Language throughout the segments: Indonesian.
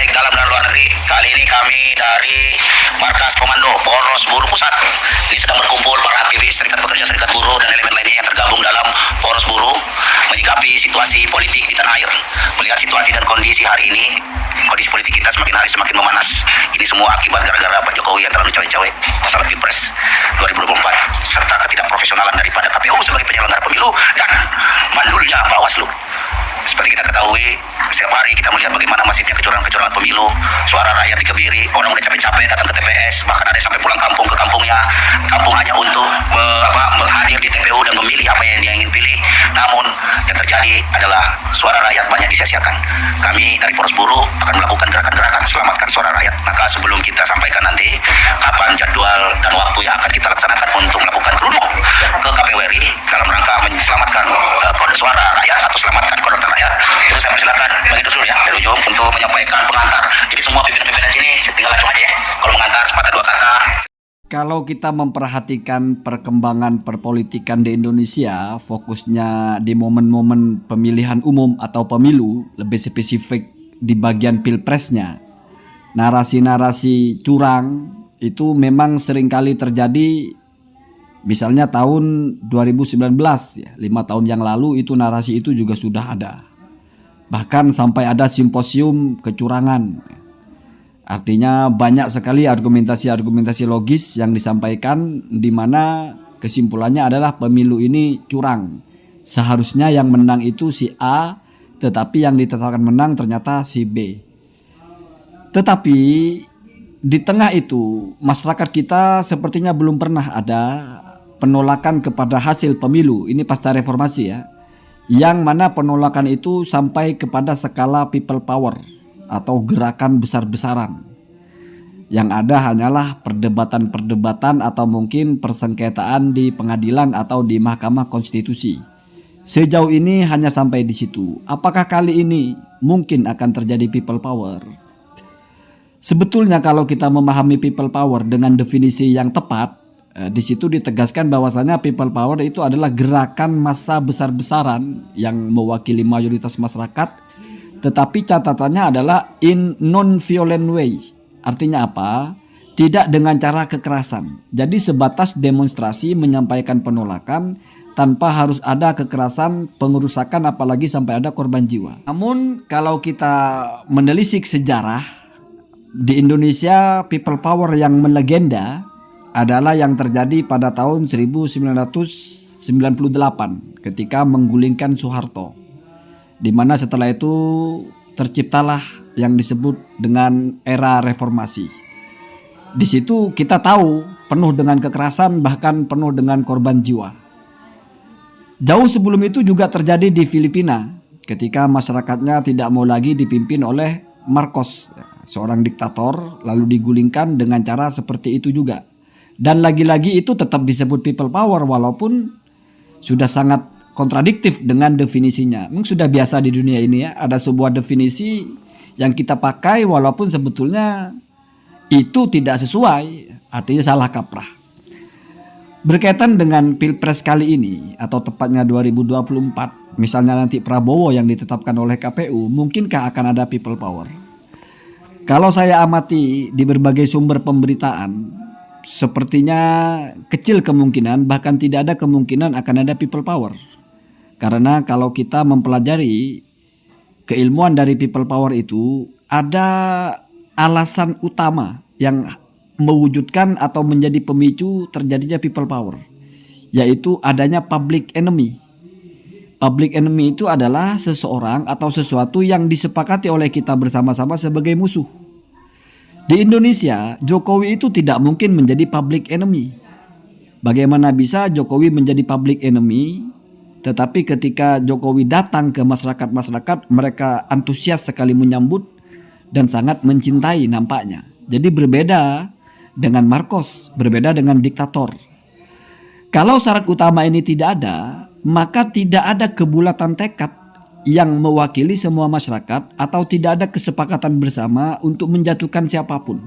baik dalam dan luar negeri. Kali ini kami dari Markas Komando Poros Buruh Pusat ini sedang berkumpul para aktivis Serikat Pekerja, Serikat Buruh dan elemen lainnya yang tergabung dalam Poros Buruh menyikapi situasi politik di tanah air. Melihat situasi dan kondisi hari ini, kondisi politik kita semakin hari semakin memanas. Ini semua akibat gara-gara Pak Jokowi yang terlalu cawe-cawe masalah Pilpres 2024 serta ketidakprofesionalan daripada KPU sebagai penyelenggara pemilu dan mandulnya Bawaslu. Seperti kita ketahui, setiap hari kita melihat bagaimana masifnya kecurangan-kecurangan pemilu, suara rakyat dikebiri, orang udah capek-capek datang ke TPS, bahkan ada yang sampai pulang kampung ke kampungnya, kampung hanya untuk hadir di TPU dan memilih apa yang dia ingin pilih. Namun yang terjadi adalah suara rakyat banyak disia-siakan. Kami dari Poros Buruh akan melakukan gerakan-gerakan selamatkan suara rakyat. Maka sebelum kita sampaikan nanti kapan jadwal dan waktu yang akan kita laksanakan untuk melakukan kerudung ke KPU RI dalam rangka menyelamatkan kode suara rakyat atau selamatkan kode rakyat, itu saya persilakan bagi dulu ya dari ujung untuk menyampaikan pengantar. Jadi semua pimpinan-pimpinan sini tinggal langsung aja ya. Kalau mengantar sepatah dua kata. Kalau kita memperhatikan perkembangan perpolitikan di Indonesia, fokusnya di momen-momen pemilihan umum atau pemilu, lebih spesifik di bagian pilpresnya, narasi-narasi curang itu memang seringkali terjadi. Misalnya tahun 2019, ya, 5 tahun yang lalu itu narasi itu juga sudah ada. Bahkan sampai ada simposium kecurangan. Artinya banyak sekali argumentasi-argumentasi logis yang disampaikan di mana kesimpulannya adalah pemilu ini curang. Seharusnya yang menang itu si A, tetapi yang ditetapkan menang ternyata si B. Tetapi di tengah itu masyarakat kita sepertinya belum pernah ada penolakan kepada hasil pemilu. Ini pasca reformasi ya. Yang mana penolakan itu sampai kepada skala people power atau gerakan besar-besaran. Yang ada hanyalah perdebatan-perdebatan atau mungkin persengketaan di pengadilan atau di Mahkamah Konstitusi. Sejauh ini hanya sampai di situ. Apakah kali ini mungkin akan terjadi people power? Sebetulnya kalau kita memahami people power dengan definisi yang tepat, di situ ditegaskan bahwasanya people power itu adalah gerakan massa besar-besaran yang mewakili mayoritas masyarakat, tetapi catatannya adalah in non-violent way. Artinya apa? Tidak dengan cara kekerasan. Jadi sebatas demonstrasi menyampaikan penolakan tanpa harus ada kekerasan, pengerusakan, apalagi sampai ada korban jiwa. Namun kalau kita menelisik sejarah, di Indonesia people power yang melegenda adalah yang terjadi pada tahun 1998 ketika menggulingkan Soeharto, di mana setelah itu terciptalah yang disebut dengan era reformasi. Di situ kita tahu penuh dengan kekerasan, bahkan penuh dengan korban jiwa. Jauh sebelum itu juga terjadi di Filipina ketika masyarakatnya tidak mau lagi dipimpin oleh Marcos, seorang diktator, lalu digulingkan dengan cara seperti itu juga. Dan lagi-lagi itu tetap disebut people power walaupun sudah sangat kontradiktif dengan definisinya. Memang sudah biasa di dunia ini ya, ada sebuah definisi yang kita pakai walaupun sebetulnya itu tidak sesuai, artinya salah kaprah. Berkaitan dengan Pilpres kali ini atau tepatnya 2024, misalnya nanti Prabowo yang ditetapkan oleh KPU, mungkinkah akan ada people power? Kalau saya amati di berbagai sumber pemberitaan, sepertinya kecil kemungkinan, bahkan tidak ada kemungkinan akan ada people power. Karena kalau kita mempelajari keilmuan dari people power itu, ada alasan utama yang mewujudkan atau menjadi pemicu terjadinya people power, yaitu adanya public enemy. Public enemy itu adalah seseorang atau sesuatu yang disepakati oleh kita bersama-sama sebagai musuh. Di Indonesia, Jokowi itu tidak mungkin menjadi public enemy. Bagaimana bisa Jokowi menjadi public enemy, tetapi ketika Jokowi datang ke masyarakat-masyarakat, mereka antusias sekali menyambut dan sangat mencintai nampaknya. Jadi berbeda dengan Marcos, berbeda dengan diktator. Kalau syarat utama ini tidak ada, maka tidak ada kebulatan tekad yang mewakili semua masyarakat atau tidak ada kesepakatan bersama untuk menjatuhkan siapapun.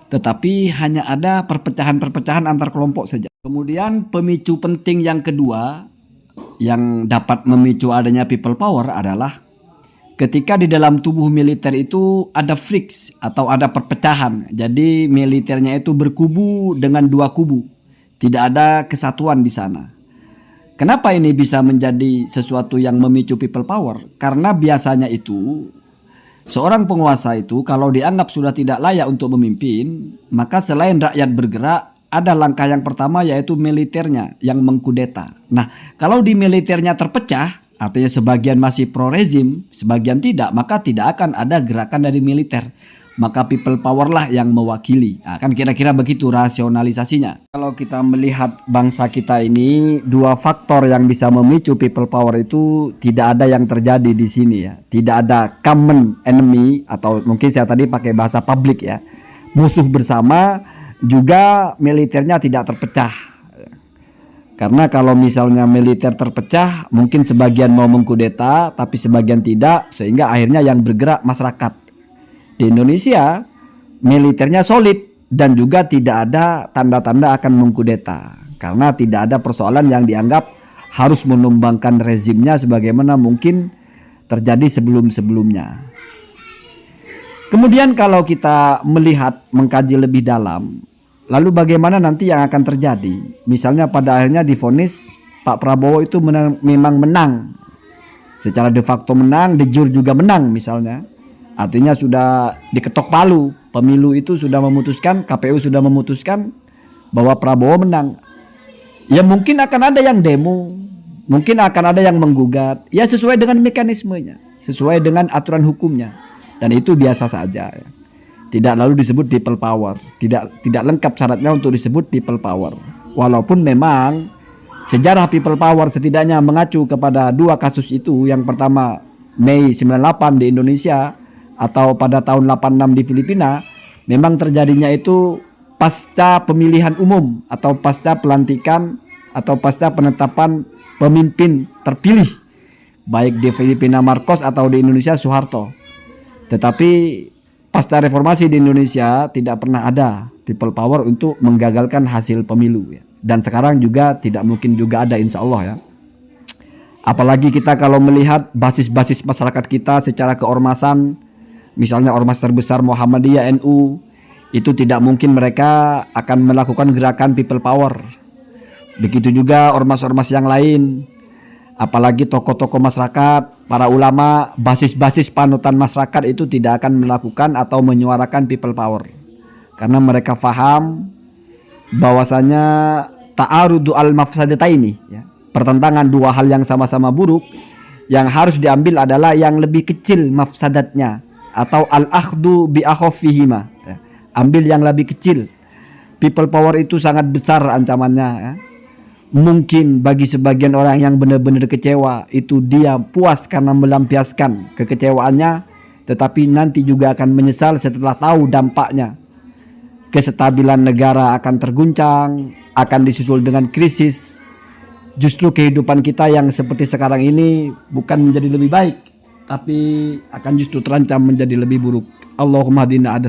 Tetapi hanya ada perpecahan-perpecahan antar kelompok saja. Kemudian pemicu penting yang kedua yang dapat memicu adanya people power adalah ketika di dalam tubuh militer itu ada friks atau ada perpecahan. Jadi militernya itu berkubu dengan dua kubu. Tidak ada kesatuan di sana. Kenapa ini bisa menjadi sesuatu yang memicu people power? Karena biasanya itu seorang penguasa itu kalau dianggap sudah tidak layak untuk memimpin, maka selain rakyat bergerak, ada langkah yang pertama yaitu militernya yang mengkudeta. Nah, kalau di militernya terpecah, artinya sebagian masih pro rezim, sebagian tidak, maka tidak akan ada gerakan dari militer. Maka people power lah yang mewakili. Nah, kan kira-kira begitu rasionalisasinya. Kalau kita melihat bangsa kita ini, dua faktor yang bisa memicu people power itu tidak ada yang terjadi di sini ya. Tidak ada common enemy, atau mungkin saya tadi pakai bahasa publik ya, musuh bersama, juga militernya tidak terpecah. Karena kalau misalnya militer terpecah, mungkin sebagian mau mengkudeta, tapi sebagian tidak, sehingga akhirnya yang bergerak masyarakat. Di Indonesia militernya solid dan juga tidak ada tanda-tanda akan mengkudeta, karena tidak ada persoalan yang dianggap harus menumbangkan rezimnya sebagaimana mungkin terjadi sebelum-sebelumnya. Kemudian kalau kita melihat, mengkaji lebih dalam, lalu bagaimana nanti yang akan terjadi? Misalnya pada akhirnya divonis Pak Prabowo itu memang menang, secara de facto menang, de jure juga menang misalnya. Artinya sudah diketok palu, pemilu itu sudah memutuskan, KPU sudah memutuskan bahwa Prabowo menang. Ya mungkin akan ada yang demo, mungkin akan ada yang menggugat, ya sesuai dengan mekanismenya, sesuai dengan aturan hukumnya. Dan itu biasa saja ya. Tidak lalu disebut people power, tidak lengkap syaratnya untuk disebut people power. Walaupun memang sejarah people power setidaknya mengacu kepada dua kasus itu. Yang pertama Mei 98 di Indonesia, atau pada tahun 86 di Filipina, memang terjadinya itu pasca pemilihan umum atau pasca pelantikan atau pasca penetapan pemimpin terpilih, baik di Filipina Marcos atau di Indonesia Soeharto. Tetapi pasca reformasi di Indonesia tidak pernah ada people power untuk menggagalkan hasil pemilu ya. Dan sekarang juga tidak mungkin juga ada, insya Allah ya. Apalagi kita kalau melihat basis-basis masyarakat kita secara keormasan, misalnya ormas terbesar Muhammadiyah NU, itu tidak mungkin mereka akan melakukan gerakan people power. Begitu juga ormas-ormas yang lain, apalagi tokoh-tokoh masyarakat, para ulama, basis-basis panutan masyarakat itu tidak akan melakukan atau menyuarakan people power. Karena mereka faham bahwasanya ta'arudu al-mafsadataini ya, pertentangan dua hal yang sama-sama buruk, yang harus diambil adalah yang lebih kecil mafsadatnya, atau al-akhdu bi akhafihima ya. Ambil yang lebih kecil. People power itu sangat besar ancamannya ya. Mungkin bagi sebagian orang yang benar-benar kecewa, itu dia puas karena melampiaskan kekecewaannya, tetapi nanti juga akan menyesal setelah tahu dampaknya. Kestabilan negara akan terguncang, akan disusul dengan krisis. Justru kehidupan kita yang seperti sekarang ini bukan menjadi lebih baik, tapi akan justru terancam menjadi lebih buruk. Allahumma hadina ada